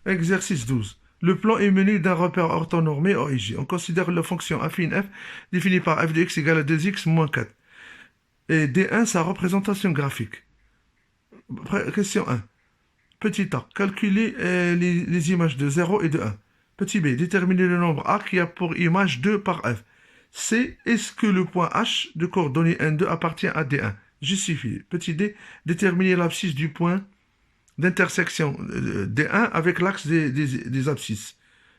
Exercice 12. Le plan est mené d'un repère orthonormé OIJ. On considère la fonction affine f définie par f de x égale à 2x moins 4. Et D1, sa représentation graphique. Question 1. Petit a. Calculer les images de 0 et de 1. Petit b. Déterminer le nombre a qui a pour image 2 par f. C. Est-ce que le point H de coordonnées N2 appartient à D1? Justifié. Petit d. Déterminer l'abscisse du point d'intersection D1 avec l'axe des abscisses.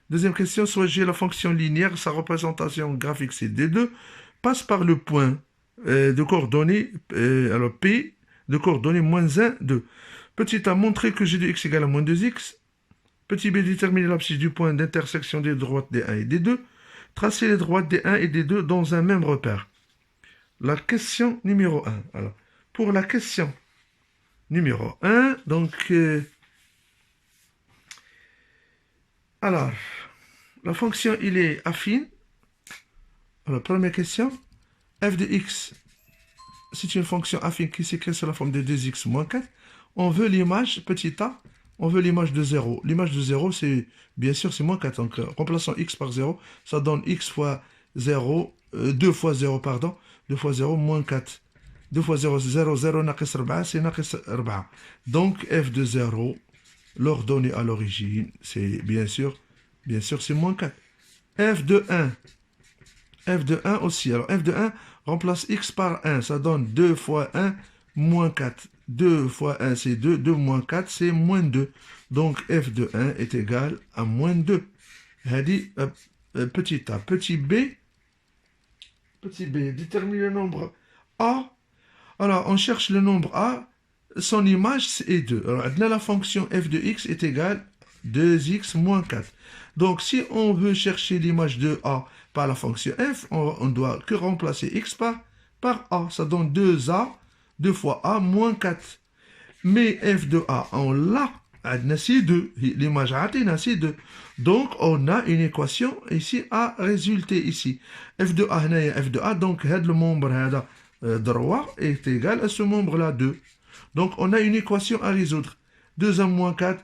Deuxième question, soit la fonction linéaire, sa représentation graphique c'est D2, passe par le point de coordonnées, alors P de coordonnées moins 1, 2. Petit a, montrer que g de x égale à moins 2x. Petit b, déterminer l'abscisse du point d'intersection des droites D1 et D2. Tracer les droites D1 et D2 dans un même repère. La question numéro 1. Alors, pour la question numéro 1, donc, alors, la fonction, il est affine. Alors, première question, f de x, c'est une fonction affine qui s'écrit sous la forme de 2x moins 4. On veut l'image, petit a, on veut l'image de 0. L'image de 0, c'est, bien sûr, c'est moins 4. Donc, remplaçons x par 0, ça donne x fois 0, 2 fois 0, pardon, 2 fois 0, moins 4. 2 fois 0, 0, 0, ناقص 4, c'est ناقص 4. Donc, f de 0, l'ordonnée à l'origine, c'est bien sûr, c'est moins 4. f de 1 aussi. Alors, f de 1, remplace x par 1, ça donne 2 fois 1, moins 4. 2 fois 1, c'est 2, 2 moins 4, c'est moins 2. Donc, f de 1 est égal à moins 2. Petit a. Petit b, détermine le nombre a. Alors, on cherche le nombre a, son image est 2. Alors, là, la fonction f de x est égale à 2x moins 4. Donc, si on veut chercher l'image de a par la fonction f, on doit que remplacer x par a. Ça donne 2a, 2 fois a, moins 4. Mais f de a, on l'a. C'est 2. L'image a, c'est 2. Donc, on a une équation ici à résulter ici. f de a, donc, le membre droit est égal à ce membre-là, 2. Donc, on a une équation à résoudre. 2a moins 4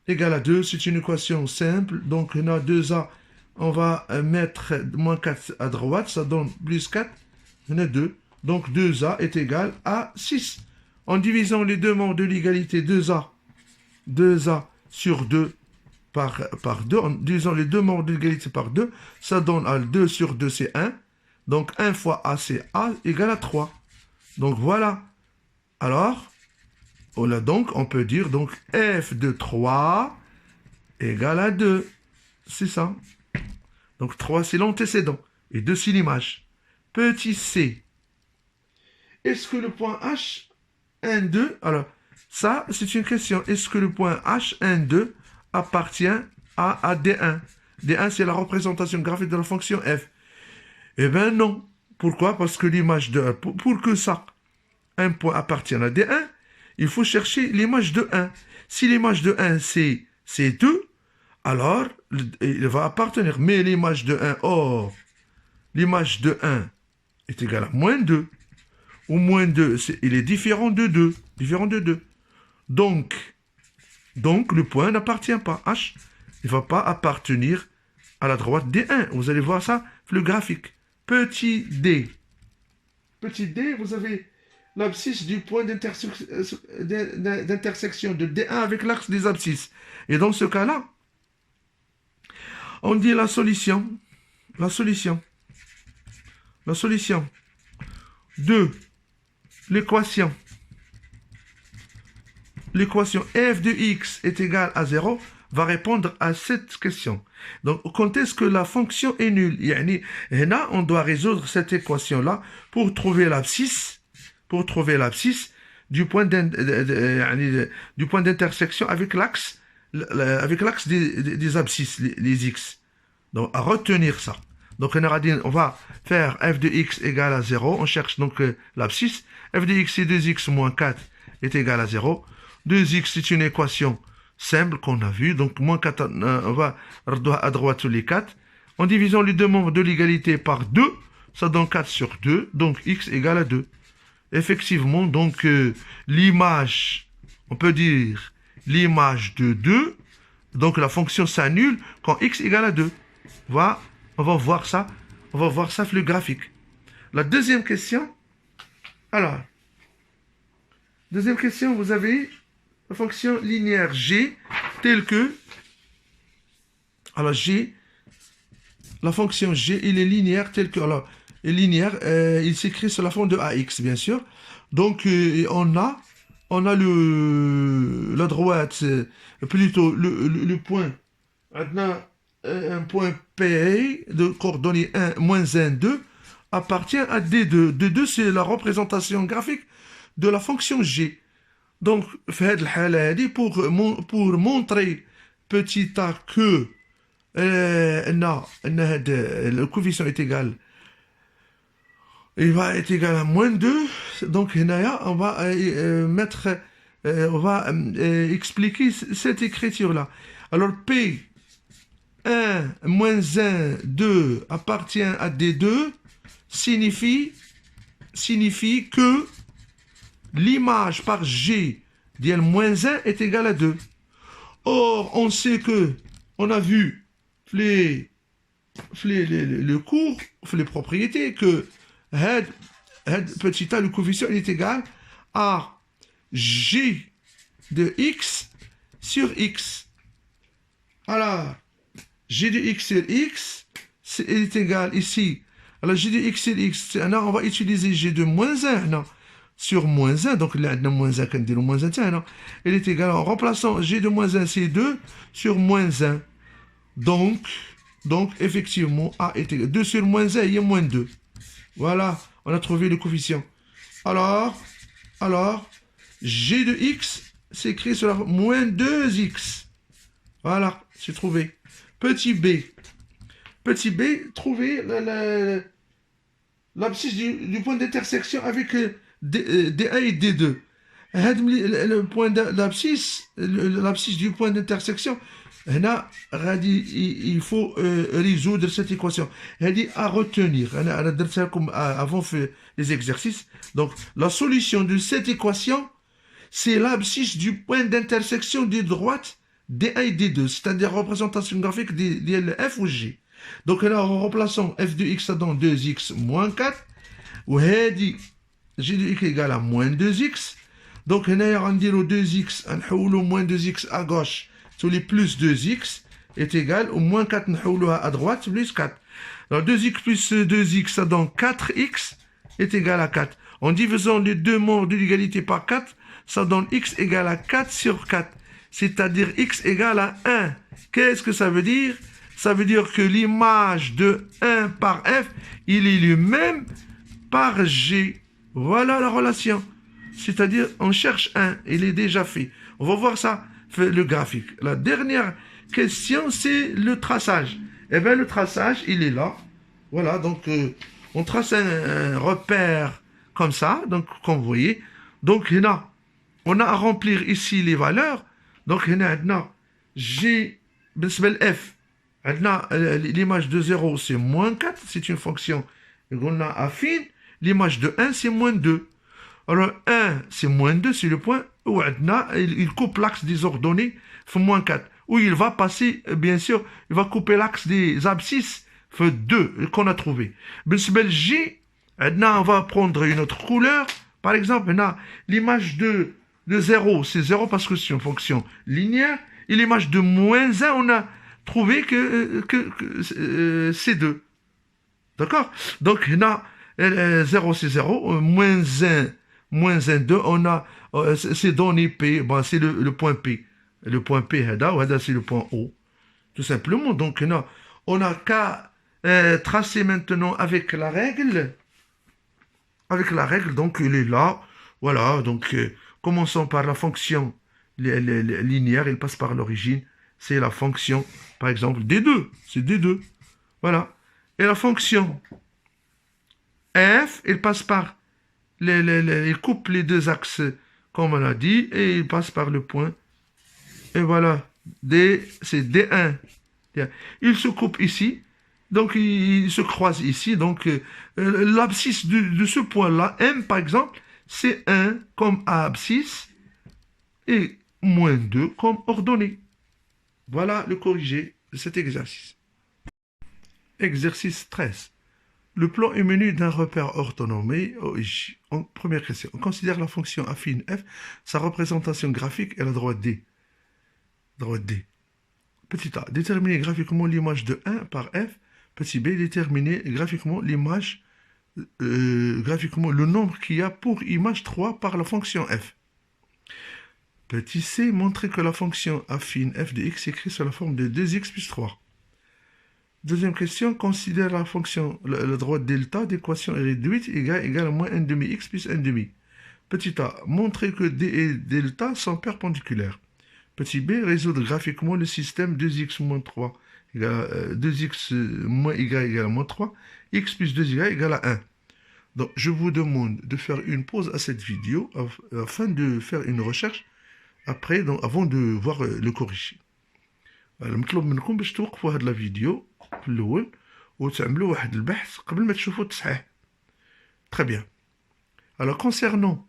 égale à 2. C'est une équation simple. Donc, on a 2a. On va mettre moins 4 à droite. Ça donne plus 4. On a 2. Donc, 2a est égal à 6. En divisant les deux membres de l'égalité 2a sur 2 par 2, en divisant les deux membres de l'égalité par 2, ça donne à 2 sur 2, c'est 1. Donc, 1 fois a, c'est a, égale à 3. Donc, voilà. Alors, on peut dire donc f de 3 égale à 2. C'est ça. Donc, 3, c'est l'antécédent. Et 2, c'est l'image. Petit c. Est-ce que le point H, 1, 2, alors, ça, c'est une question. Est-ce que le point H, 1, 2, appartient à D1? D1, c'est la représentation graphique de la fonction f. Eh bien, non. Pourquoi? Parce que l'image de 1, pour que ça, un point appartienne à D1, il faut chercher l'image de 1. Si l'image de 1, c'est 2, alors, il va appartenir. Mais l'image de 1, l'image de 1 est égale à moins 2. Ou moins 2, il est différent de 2. Donc, le point n'appartient pas. H, il ne va pas appartenir à la droite D1. Vous allez voir ça, le graphique. Petit d. Petit d, vous avez l'abscisse du point d'intersection de D1 avec l'axe des abscisses. Et dans ce cas-là, on dit la solution de l'équation f de x est égale à 0 va répondre à cette question. Donc, quand est-ce que la fonction est nulle? Là, on doit résoudre cette équation-là pour trouver l'abscisse du point d'intersection avec l'axe des abscisses, les x. Donc, à retenir ça. Donc, on va faire f de x égale à 0. On cherche donc l'abscisse. F de x, c'est 2x moins 4 est égal à 0. 2x, c'est une équation simple qu'on a vue. Donc, moins 4, on va à droite tous les 4. En divisant les deux membres de l'égalité par 2, ça donne 4 sur 2. Donc, x égale à 2. Effectivement, donc, l'image, on peut dire l'image de 2, Donc la fonction s'annule quand x égale à 2. Voilà, on va voir ça. On va voir ça sur le graphique. La deuxième question. Alors, deuxième question, vous avez la fonction linéaire g telle que... Alors G, la fonction G, il est linéaire telle que... Alors, est linéaire, il s'écrit sur la forme de AX, bien sûr. Donc, on a la droite, plutôt le point, maintenant, un point P de coordonnées 1, moins 1, 2, appartient à D2. D2, c'est la représentation graphique de la fonction G. Donc, pour montrer petit a que le coefficient est égal, il va être égal à moins 2. Donc, on va expliquer cette écriture-là. Alors, P 1 moins 1, 2 appartient à D2 signifie que l'image par G d'L moins 1 est égale à 2. Or, on sait que, on a vu le cours, les propriétés, que petit a, le coefficient est égal à G de x sur x. Alors, G de x sur x est égal ici. Alors, G de x sur x, on va utiliser G de moins 1, non, sur moins 1. Donc, là, moins 1, quand on moins 1, non, il est égal, en remplaçant G de moins 1, c'est 2 sur moins 1. Donc, effectivement, A est égal. 2 sur moins 1, il y a moins 2. Voilà, on a trouvé le coefficient. Alors, G de x s'écrit sur la moins 2x. Voilà, c'est trouvé. Petit b, trouvez l'abscisse du point d'intersection avec D1 et D2. Le point d'abscisse, l'abscisse du point d'intersection, il faut résoudre cette équation. Elle dit à retenir. Comme avant fait les exercices. Donc, la solution de cette équation, c'est l'abscisse du point d'intersection des droites D1 et D2, c'est-à-dire représentation graphique de f ou g. Donc, là, en remplaçant f de x dans 2x moins 4, ou dit g de x égale à moins 2x. Donc, là, on dit le 2x, on a moins 2x à gauche, sur les plus 2x est égal au moins 4 à droite, plus 4. Alors 2x plus 2x, ça donne 4x est égal à 4. En divisant les deux membres de l'égalité par 4, ça donne x égale à 4 sur 4. C'est-à-dire x égale à 1. Qu'est-ce que ça veut dire? Ça veut dire que l'image de 1 par f, il est lui-même par g. Voilà la relation. C'est-à-dire, on cherche 1, il est déjà fait. On va voir ça, le graphique. La dernière question, c'est le traçage. Eh bien, le traçage, il est là. Voilà, donc, on trace un repère comme ça, donc, comme vous voyez. Donc, on a à remplir ici les valeurs. Donc, G, F, l'image de 0, c'est moins 4, c'est une fonction qu'on a affine. L'image de 1, c'est moins 2. Alors, 1, c'est moins 2, c'est le point où il coupe l'axe des ordonnées, fait moins 4. Où il va passer, bien sûr, il va couper l'axe des abscisses, fait 2, qu'on a trouvé. G, on va prendre une autre couleur. Par exemple, l'image de 0, c'est 0 parce que c'est une fonction linéaire. Et l'image de moins 1, on a trouvé que c'est 2. D'accord? Donc, 0, c'est 0. Moins 1, 2, on a, c'est donné P. Bon, c'est le point P. Le point P, c'est le point O. Tout simplement. Donc, on n'a qu'à tracer maintenant avec la règle. Donc, il est là. Voilà. Donc, commençons par la fonction linéaire. Il passe par l'origine. C'est la fonction, par exemple, D2. C'est D2. Voilà. Et la fonction F, il passe par, il coupe les deux axes, comme on a dit, et il passe par le point. Et voilà, D, c'est D1. Il se coupe ici, donc il se croise ici. Donc, l'abscisse de ce point-là, M par exemple, c'est 1 comme abscisse et moins 2 comme ordonnée. Voilà le corrigé de cet exercice. Exercice 13. Le plan est menu d'un repère orthonormé. Première question. On considère la fonction affine f, sa représentation graphique est la droite D. Droite D. Petit a. Déterminer graphiquement l'image de 1 par f. Petit b. Déterminer graphiquement l'image, graphiquement le nombre qu'il y a pour image 3 par la fonction f. Petit c. Montrer que la fonction affine f de x s'écrit sous la forme de 2x plus 3. Deuxième question, considère la fonction, la droite delta d'équation réduite égale à moins 1 demi x plus 1 demi. Petit a, montrer que d et delta sont perpendiculaires. Petit b, résoudre graphiquement le système 2x moins 3 égale 2x moins y égale à moins 3, x plus 2y égale à 1. Donc, je vous demande de faire une pause à cette vidéo afin de faire une recherche après, donc, avant de voir le corrigé. المطلوب منكم باش توقفوا هاد لا فيديو في الاول وتعملوا واحد البحث قبل ما تشوفوا التصحيح. Très bien. Alors concernant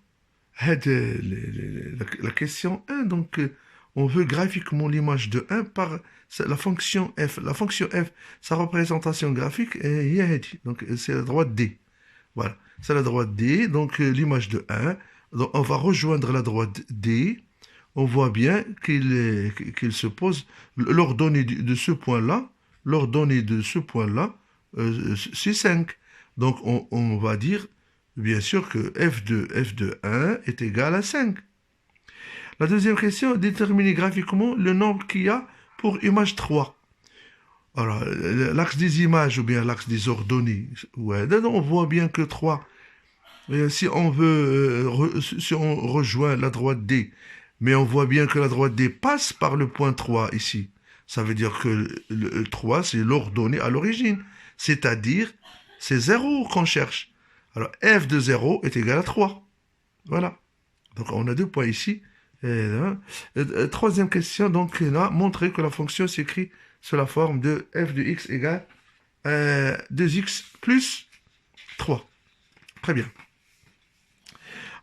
la question 1, donc on veut graphiquement l'image de 1 par la fonction f. La fonction f, sa représentation graphique est donc c'est la droite D. Voilà, c'est la droite D, donc l'image de 1. Donc on va rejoindre la droite D. On voit bien qu'il se pose l'ordonnée de ce point-là. L'ordonnée de ce point-là, c'est 5. Donc, on va dire, bien sûr, que f de 1 est égal à 5. La deuxième question, déterminer graphiquement le nombre qu'il y a pour image 3. Alors, l'axe des images ou bien l'axe des ordonnées. Ouais, on voit bien que 3, si on rejoint la droite D, mais on voit bien que la droite D passe par le point 3 ici. Ça veut dire que le 3, c'est l'ordonnée à l'origine. C'est-à-dire, c'est 0 qu'on cherche. Alors, f de 0 est égal à 3. Voilà. Donc, on a 2 points ici. Troisième question, donc là, montrer que la fonction s'écrit sous la forme de f de x égale 2x plus 3. Très bien.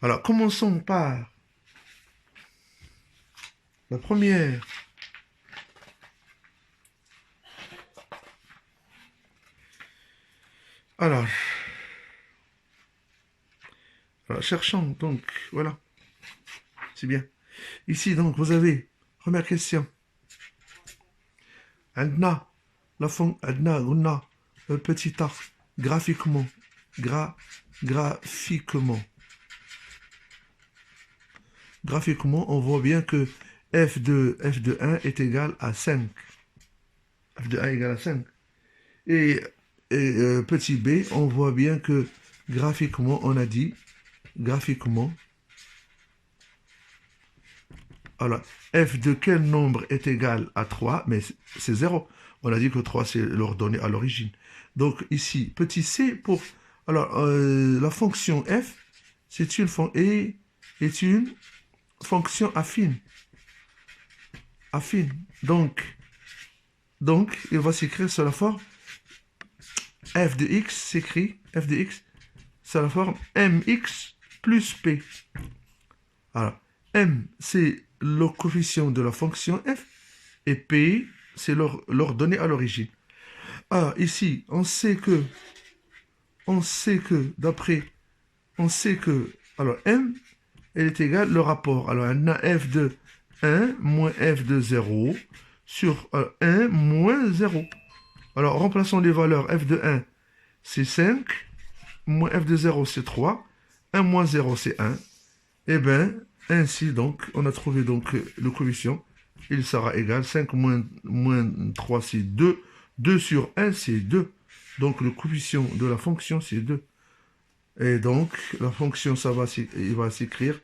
Alors, commençons par la première. Alors, cherchons donc, voilà, c'est bien. Ici, donc, vous avez, première question. عندنا la fonction, عندنا petit a, graphiquement, graphiquement, on voit bien que f de 1 est égal à 5. f de 1 égale à 5. Et petit b, on voit bien que graphiquement, on a dit, graphiquement, alors, f de quel nombre est égal à 3? Mais c'est 0. On a dit que 3, c'est l'ordonnée à l'origine. Donc, ici, petit c pour... Alors, la fonction f, c'est une fonction affine. Affine. Donc, il va s'écrire sur la forme f de x s'écrit, f de x, sur la forme mx plus p. Alors, m, c'est le coefficient de la fonction f, et p, c'est l'ordonnée à l'origine. Alors, ici, on sait que, alors, m, elle est égale, le rapport, alors, on a f de 1 moins f de 0 sur 1 moins 0. Alors, remplaçons les valeurs. F de 1, c'est 5. Moins f de 0, c'est 3. 1 moins 0, c'est 1. Et bien, ainsi, donc, on a trouvé donc le coefficient. Il sera égal. 5 moins 3, c'est 2. 2 sur 1, c'est 2. Donc, le coefficient de la fonction, c'est 2. Et donc, la fonction, il va s'écrire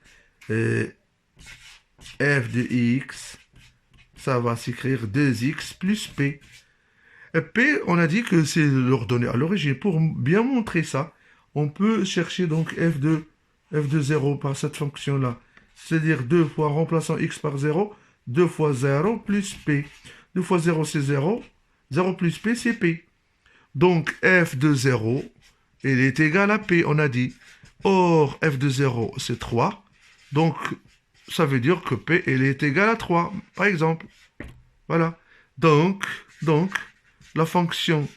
f de x, ça va s'écrire 2x plus p. Et p, on a dit que c'est l'ordonnée à l'origine. Pour bien montrer ça, on peut chercher donc f de 0 par cette fonction-là. C'est-à-dire 2 fois remplaçant x par 0, 2 fois 0 plus p. 2 fois 0, c'est 0. 0 plus p, c'est p. Donc, f de 0, il est égal à p, on a dit. Or, f de 0, c'est 3. Donc, ça veut dire que p, il est égal à 3, par exemple. Voilà. Donc, la fonction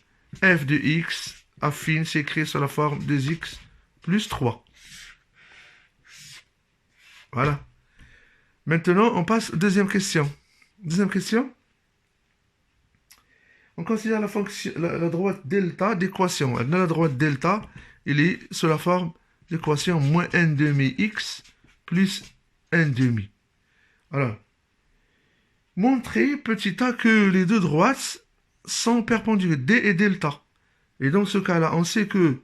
f de x affine s'écrit sous la forme 2x plus 3. Voilà. Maintenant, on passe à la deuxième question. Deuxième question. On considère la fonction, la droite delta d'équation. La droite delta, il est sous la forme d'équation moins 1 demi x plus 1 demi. Alors, montrer petit a que les deux droites sont perpendiculaires, d et delta. Et dans ce cas-là, on sait que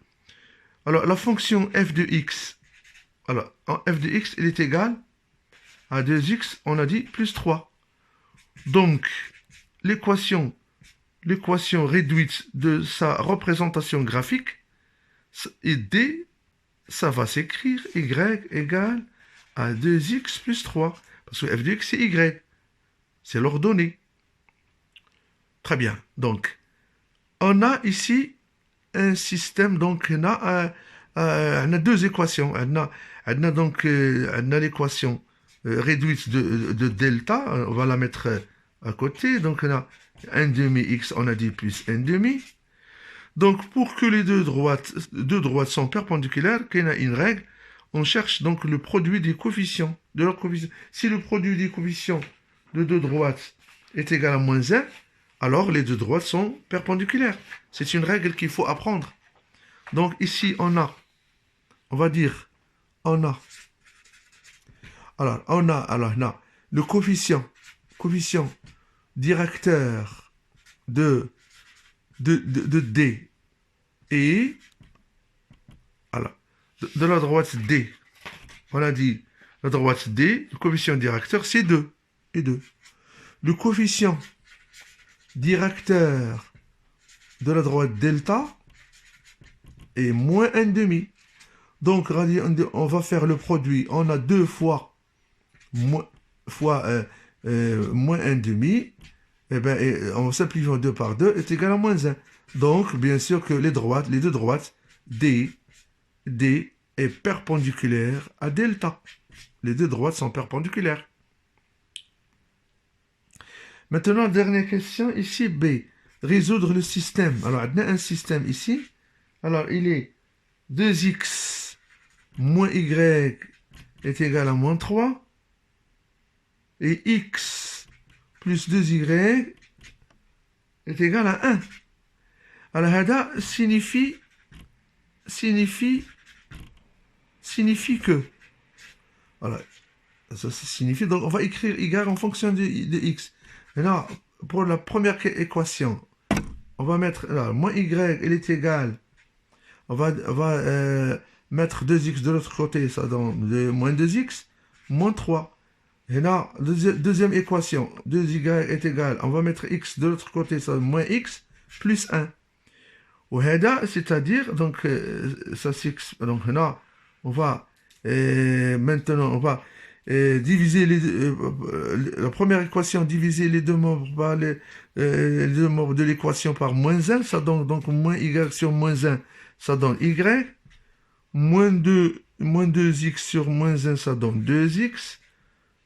alors, la fonction f de x, alors, f de x, il est égal à 2x, on a dit, plus 3. Donc, l'équation réduite de sa représentation graphique, et d, ça va s'écrire y égale à 2x plus 3. Parce que f de x, c'est y. C'est l'ordonnée. Très bien. Donc, on a ici un système, donc on a deux équations. On a donc l'équation réduite de delta, on va la mettre à côté. Donc, on a 1 demi x, on a dit plus 1 demi. Donc, pour que les deux droites sont perpendiculaires, qu'il y a une règle, on cherche donc le produit des coefficients de leur coefficient. Si le produit des coefficients de deux droites est égal à moins 1, alors les deux droites sont perpendiculaires. C'est une règle qu'il faut apprendre. Donc, ici, on va dire, alors, on a le coefficient directeur de D et alors, de la droite D. On a dit la droite D, le coefficient directeur, c'est 2 et 2. Le coefficient directeur de la droite delta est moins 1 demi. Donc, on va faire le produit. On a 2 fois moins 1 demi. Et bien, en simplifiant 2 par 2 est égal à moins 1. Donc, bien sûr que les deux droites, D est perpendiculaire à delta. Les deux droites sont perpendiculaires. Maintenant, dernière question, ici, B. Résoudre le système. Alors, on a un système ici. Alors, il est 2x moins y est égal à moins 3. Et x plus 2y est égal à 1. Alors, hada signifie que. Voilà. Ça signifie, donc on va écrire y en fonction de x. Maintenant, pour la première équation, on va mettre, là, moins y, il est égal. On va mettre 2x de l'autre côté, ça donne moins 2x, moins 3. Et là, deuxième équation, 2y est égal, on va mettre x de l'autre côté, ça donne moins x, plus 1. Ou hada, c'est-à-dire, donc, ça c'est, donc là, on va, maintenant, on va diviser la première équation, diviser les deux membres par les deux membres de l'équation par moins 1, ça donne donc moins y sur moins 1, ça donne y, moins 2x sur moins 1, ça donne 2x,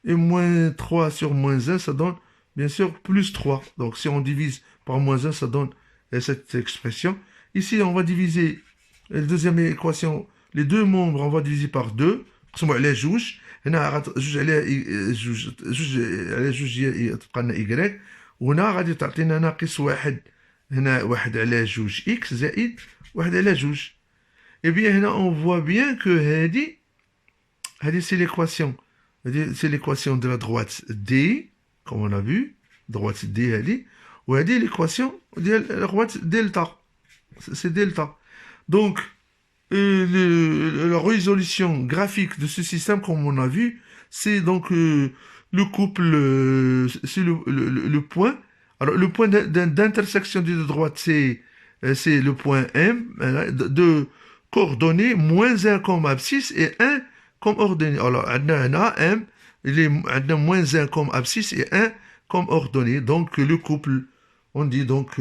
et moins 3 sur moins 1, ça donne, bien sûr, plus 3. Donc, si on divise par moins 1, ça donne cette expression. Ici, on va diviser la deuxième équation, les deux membres, on va diviser par 2. Les juges. هنا جوج على جوج تبقى لنا y وهنا غادي تعطينا ناقص واحد هنا واحد على جوج x زائد واحد على جوج. Et bien هنا on voit bien que هذه c'est l'équation de la droite D comme on a vu droite D هذه وهذه l'équation de la droite delta c'est delta. Donc la résolution graphique de ce système, comme on a vu, c'est donc le couple, c'est le point. Alors, le point d'intersection des deux droites, c'est le point M, de coordonnées, moins 1 comme abscisse et 1 comme ordonnée. Alors, on a M, il est moins 1 comme abscisse et 1 comme ordonnée. Donc, le couple, on dit donc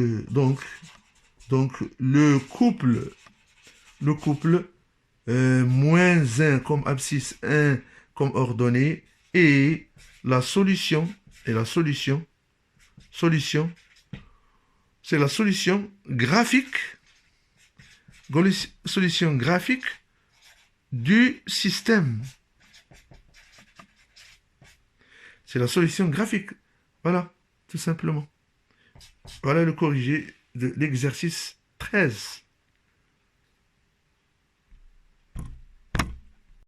le couple moins 1 comme abscisse, 1 comme ordonnée, et la solution C'est la solution graphique, solution graphique du système. C'est la solution graphique. Voilà, tout simplement. Voilà le corrigé de l'exercice 13.